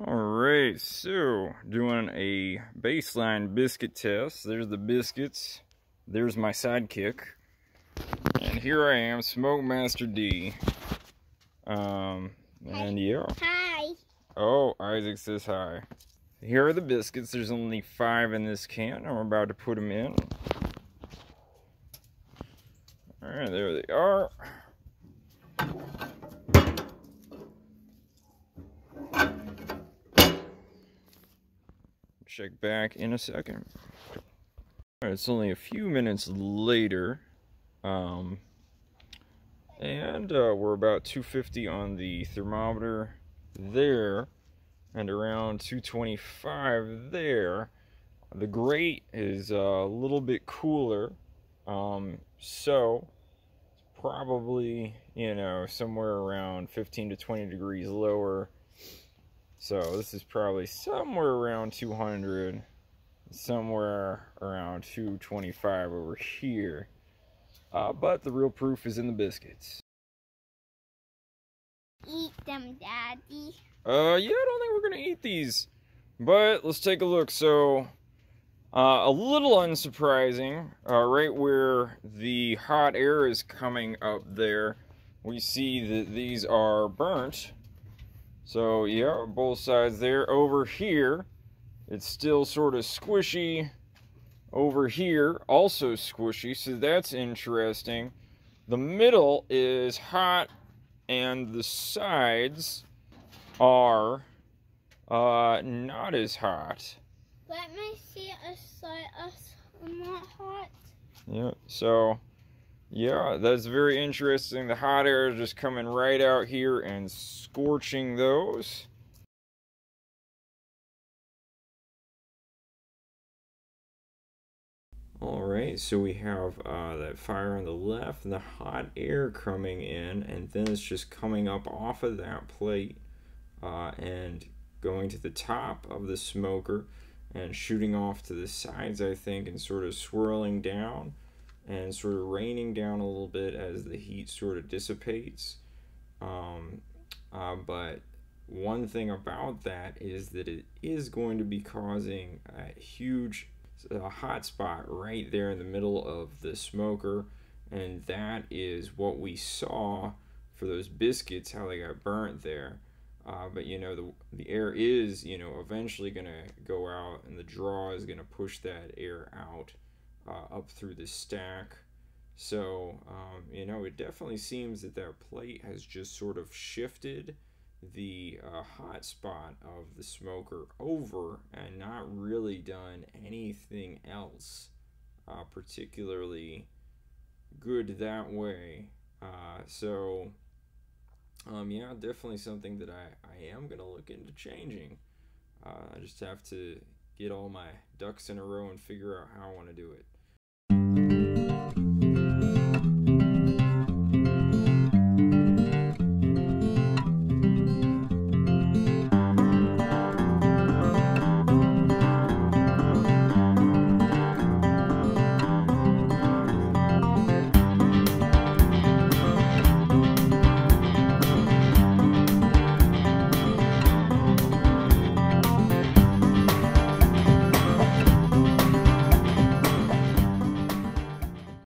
Alright, so doing a baseline biscuit test. There's the biscuits. There's my sidekick. And here I am, Smoke Master D. And yeah. Hi. Oh, Isaac says hi. Here are the biscuits. There's only 5 in this can. I'm about to put them in. Alright, there they are. Check back in a second. Alright, it's only a few minutes later. We're about 250 on the thermometer there, and around 225 there. The grate is a little bit cooler, so it's probably, somewhere around 15 to 20 degrees lower. So this is probably somewhere around 200, somewhere around 225 over here. But the real proof is in the biscuits. Eat them, Daddy. Yeah, I don't think we're gonna eat these. But let's take a look. So, a little unsurprising, right where the hot air is coming up there, we see that these are burnt. So, yeah, both sides there. Over here, it's still sort of squishy. Over here, also squishy, so that's interesting. The middle is hot, and the sides are not as hot. Let me see a side us not hot. Yeah, so, yeah, that's very interesting. The hot air is just coming right out here and scorching those. Alright, so we have that fire on the left and the hot air coming in, and then it's just coming up off of that plate and going to the top of the smoker and shooting off to the sides, I think, and sort of swirling down and sort of raining down a little bit as the heat sort of dissipates. But one thing about that is that it is going to be causing a huge hot spot right there in the middle of the smoker, and that is what we saw for those biscuits, how they got burnt there. But the air is eventually gonna go out, and the draw is gonna push that air out up through the stack. So it definitely seems that that plate has just sort of shifted the hot spot of the smoker over and not really done anything else particularly good that way. Yeah, definitely something that I am going to look into changing. I just have to get all my ducks in a row and figure out how I want to do it.